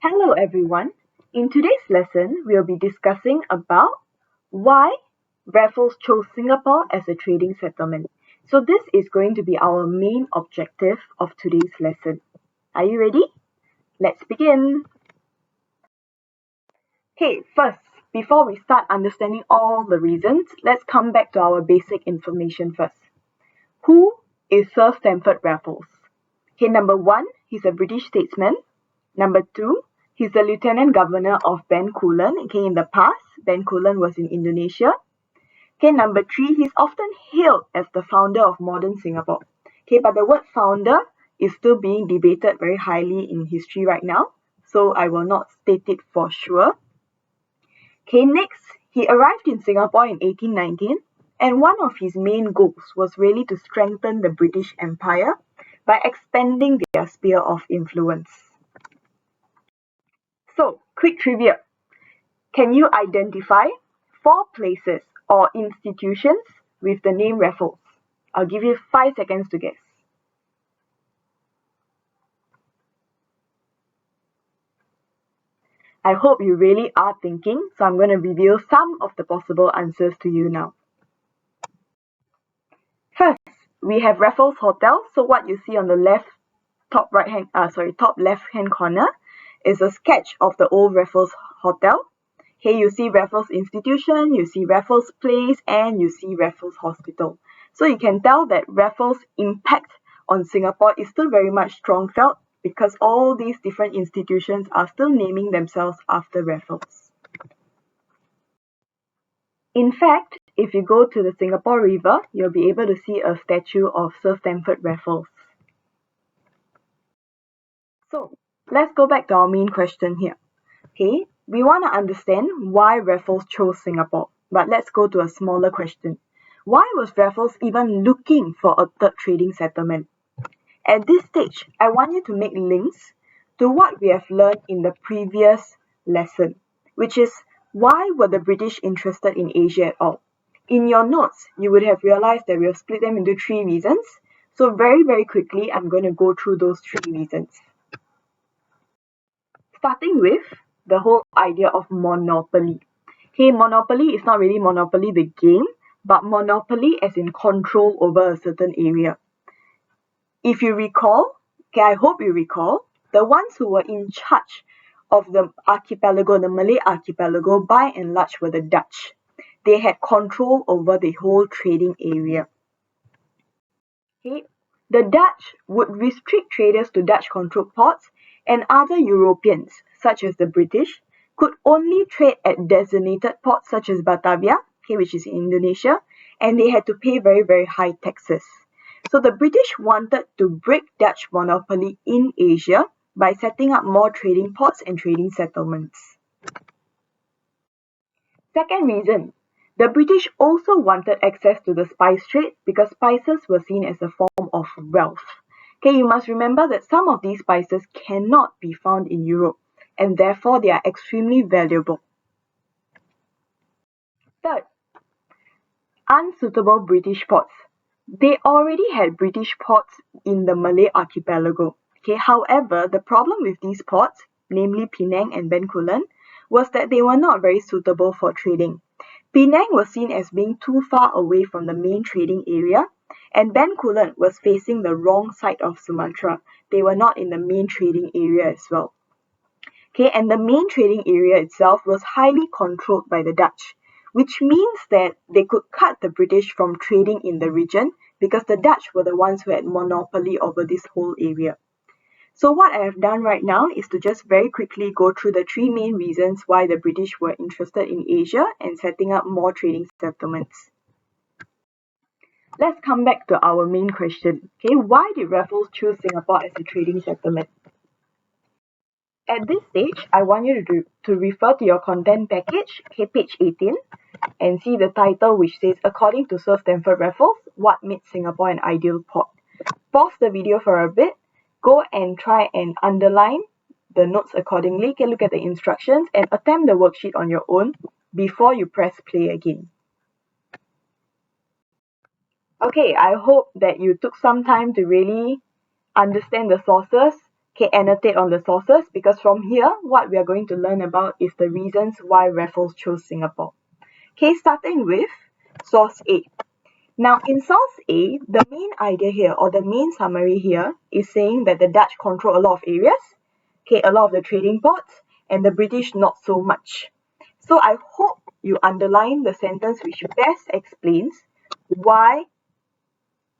Hello everyone. In today's lesson, we'll be discussing about why Raffles chose Singapore as a trading settlement. So this is going to be our main objective of today's lesson. Are you ready? Let's begin. Okay, first, before we start understanding all the reasons, let's come back to our basic information first. Who is Sir Stamford Raffles? Okay, number one, he's a British statesman. Number two, he's the Lieutenant Governor of Bencoolen. Okay, in the past, Bencoolen was in Indonesia. Okay, number three, he's often hailed as the founder of modern Singapore. Okay, but the word founder is still being debated very highly in history right now, so I will not state it for sure. Okay, next, he arrived in Singapore in 1819, and one of his main goals was really to strengthen the British Empire by expanding their sphere of influence. So, quick trivia. Can you identify 4 places or institutions with the name Raffles? I'll give you 5 seconds to guess. I hope you really are thinking, so I'm going to reveal some of the possible answers to you now. First, we have Raffles Hotel. So what you see on the top left-hand corner is a sketch of the old Raffles Hotel. Here you see Raffles Institution, you see Raffles Place, and you see Raffles Hospital. So you can tell that Raffles' impact on Singapore is still very much strong felt because all these different institutions are still naming themselves after Raffles. In fact, if you go to the Singapore River, you'll be able to see a statue of Sir Stamford Raffles. So, let's go back to our main question here. Okay, we want to understand why Raffles chose Singapore, but let's go to a smaller question. Why was Raffles even looking for a third trading settlement? At this stage, I want you to make links to what we have learned in the previous lesson, which is why were the British interested in Asia at all? In your notes, you would have realized that we have split them into 3 reasons. So very quickly, I'm going to go through those 3 reasons. Starting with the whole idea of monopoly. Okay, monopoly is not really monopoly the game, but monopoly as in control over a certain area. If you recall, okay, I hope you recall, the ones who were in charge of the archipelago, the Malay archipelago, by and large were the Dutch. They had control over the whole trading area. Okay, the Dutch would restrict traders to Dutch-controlled ports, and other Europeans, such as the British, could only trade at designated ports such as Batavia, okay, which is in Indonesia, and they had to pay very high taxes. So the British wanted to break Dutch monopoly in Asia by setting up more trading ports and trading settlements. Second reason, the British also wanted access to the spice trade because spices were seen as a form of wealth. Okay, you must remember that some of these spices cannot be found in Europe, and therefore they are extremely valuable. Third, unsuitable British ports. They already had British ports in the Malay archipelago. Okay, however, the problem with these ports, namely Penang and Bencoolen, was that they were not very suitable for trading. Penang was seen as being too far away from the main trading area, and Bencoolen was facing the wrong side of Sumatra. They were not in the main trading area as well. Okay, and the main trading area itself was highly controlled by the Dutch, which means that they could cut the British from trading in the region because the Dutch were the ones who had monopoly over this whole area. So what I have done right now is to just very quickly go through the 3 main reasons why the British were interested in Asia and setting up more trading settlements. Let's come back to our main question. Okay, why did Raffles choose Singapore as a trading settlement? At this stage, I want you to refer to your content package, okay, page 18, and see the title which says, According to Sir Stamford Raffles, what made Singapore an ideal port? Pause the video for a bit, go and try and underline the notes accordingly. You can look at the instructions and attempt the worksheet on your own before you press play again. Okay, I hope that you took some time to really understand the sources Okay, annotate on the sources, because from here, what we are going to learn about is the reasons why Raffles chose Singapore. Okay, starting with source A. Now, in source A, the main idea here, or the main summary here, is saying that the Dutch control a lot of areas, okay, a lot of the trading ports, and the British not so much. So I hope you underline the sentence which best explains why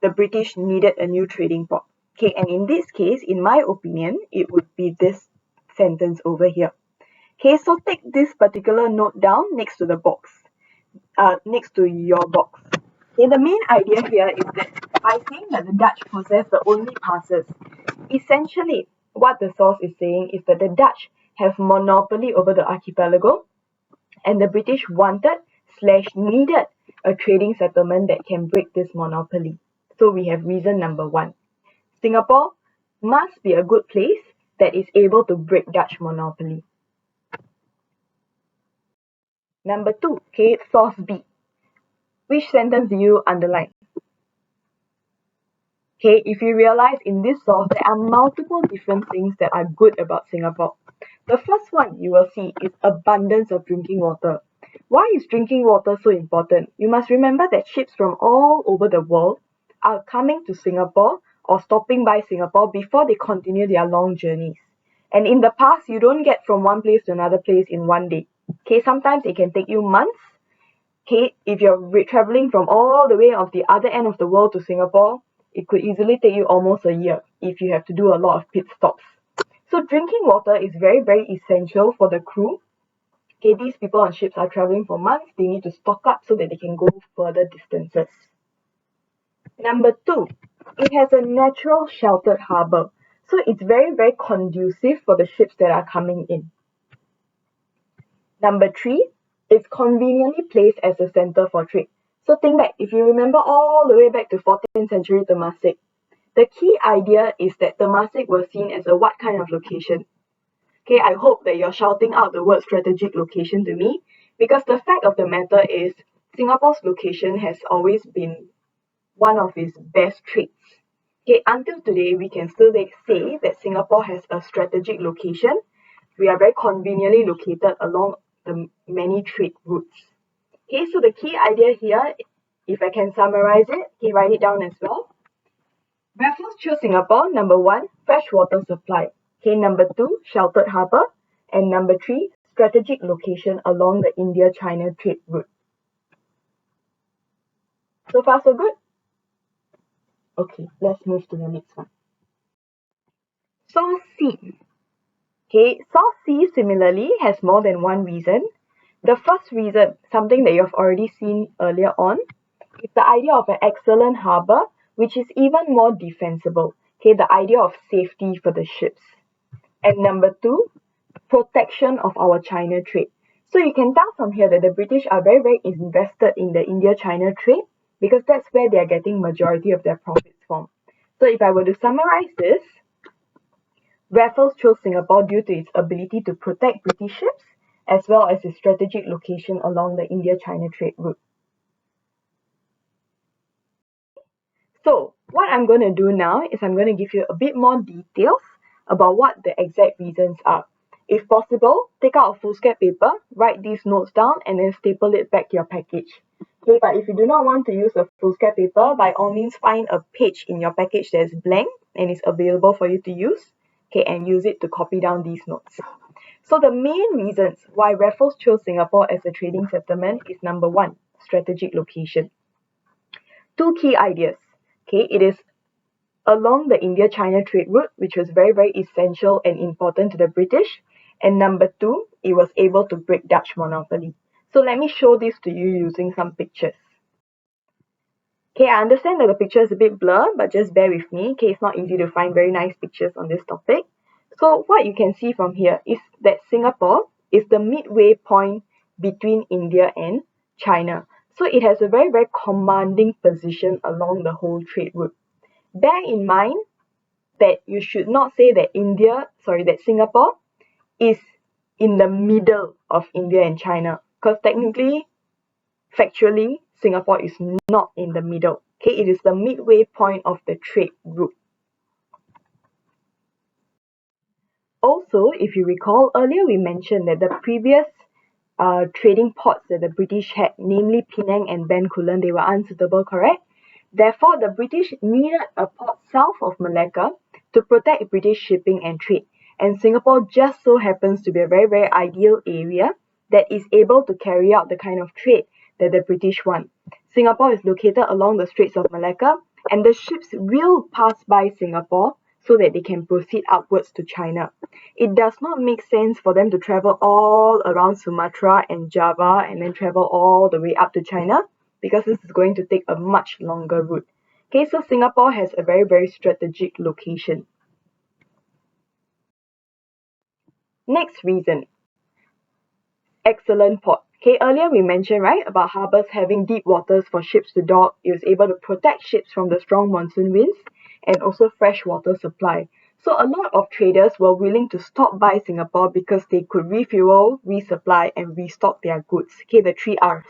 the British needed a new trading port. Okay, and in this case, in my opinion, it would be this sentence over here. Okay, so take this particular note down next to the box, next to your box. Okay, the main idea here is that by saying that the Dutch possess the only passes, essentially what the source is saying is that the Dutch have monopoly over the archipelago, and the British wanted/needed a trading settlement that can break this monopoly. So we have reason number one. Singapore must be a good place that is able to break Dutch monopoly. Number two, okay, source B. Which sentence do you underline? Okay, if you realize in this source, there are multiple different things that are good about Singapore. The first one you will see is abundance of drinking water. Why is drinking water so important? You must remember that ships from all over the world are coming to Singapore or stopping by Singapore before they continue their long journeys. And in the past, you don't get from one place to another place in one day. Okay, sometimes it can take you months. Okay, if you're traveling from all the way of the other end of the world to Singapore, it could easily take you almost a year if you have to do a lot of pit stops. So drinking water is very, very essential for the crew. Okay, these people on ships are traveling for months. They need to stock up so that they can go further distances. Number two, it has a natural sheltered harbour. So it's very, very conducive for the ships that are coming in. Number three, it's conveniently placed as a center for trade. So think back, if you remember all the way back to 14th century Temasek, the key idea is that Temasek was seen as a what kind of location? Okay, I hope that you're shouting out the word strategic location to me, because the fact of the matter is Singapore's location has always been one of its best traits. Okay, until today, we can still say that Singapore has a strategic location. We are very conveniently located along the many trade routes. Okay, so the key idea here, if I can summarize it, okay, write it down as well. Raffles chose Singapore, number one, freshwater supply. Okay, number two, sheltered harbour. And number three, strategic location along the India-China trade route. So far, so good? Okay, let's move to the next one. Source C. Okay, source C similarly has more than one reason. The first reason, something that you've already seen earlier on, is the idea of an excellent harbour, which is even more defensible. Okay, the idea of safety for the ships. And number two, protection of our China trade. So you can tell from here that the British are very, very invested in the India-China trade, because that's where they are getting majority of their profits from. So if I were to summarize this, Raffles chose Singapore due to its ability to protect British ships, as well as its strategic location along the India-China trade route. So what I'm going to do now is I'm going to give you a bit more details about what the exact reasons are. If possible, take out a foolscap paper, write these notes down, and then staple it back to your package. Okay, but if you do not want to use a foolscap paper, by all means find a page in your package that is blank and is available for you to use, okay, and use it to copy down these notes. So the main reasons why Raffles chose Singapore as a trading settlement is number one, strategic location. Two key ideas. Okay, it is along the India-China trade route, which was very, very essential and important to the British. And number two, it was able to break Dutch monopoly. So let me show this to you using some pictures. Okay, I understand that the picture is a bit blurred, but just bear with me. Okay, it's not easy to find very nice pictures on this topic. So what you can see from here is that Singapore is the midway point between India and China. So it has a very, very commanding position along the whole trade route. Bear in mind that you should not say that that Singapore is in the middle of India and China, because technically, factually, Singapore is not in the middle. Okay, it is the midway point of the trade route. Also, if you recall, earlier we mentioned that the previous trading ports that the British had, namely Penang and Bencoolen, they were unsuitable, correct? Therefore, the British needed a port south of Malacca to protect British shipping and trade. And Singapore just so happens to be a very, very ideal area that is able to carry out the kind of trade that the British want. Singapore is located along the Straits of Malacca, and the ships will pass by Singapore so that they can proceed upwards to China. It does not make sense for them to travel all around Sumatra and Java and then travel all the way up to China, because this is going to take a much longer route. Okay, so Singapore has a very, very strategic location. Next reason, excellent port. Okay, earlier we mentioned, right, about harbors having deep waters for ships to dock. It was able to protect ships from the strong monsoon winds and also fresh water supply. So a lot of traders were willing to stop by Singapore because they could refuel, resupply, and restock their goods. Okay, the 3 Rs.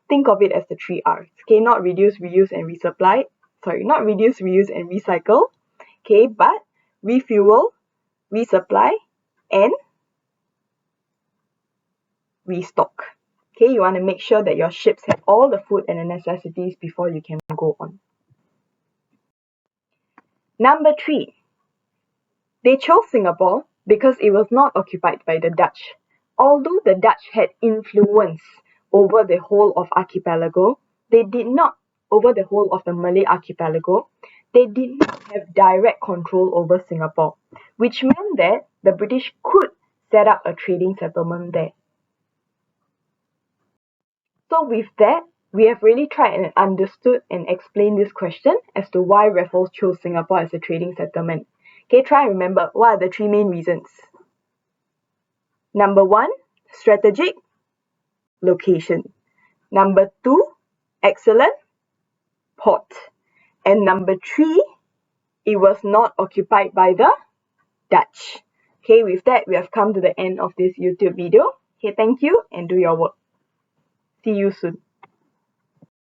Think of it as the 3 Rs. Okay, not reduce, reuse, and resupply. Sorry, not reduce, reuse, and recycle. Okay, but refuel, resupply, and restock. Okay, you want to make sure that your ships have all the food and the necessities before you can go on. Number 3, they chose Singapore because it was not occupied by the Dutch. Although the Dutch had influence over the whole of archipelago, they did not, over the whole of the Malay archipelago, they did not have direct control over Singapore, which meant that the British could set up a trading settlement there. So with that, we have really tried and understood and explained this question as to why Raffles chose Singapore as a trading settlement. Okay, try and remember what are the 3 main reasons. Number 1, strategic location. Number 2, excellent port. And number 3, it was not occupied by the Dutch. Okay, with that, we have come to the end of this YouTube video. Okay, thank you and do your work. See you soon.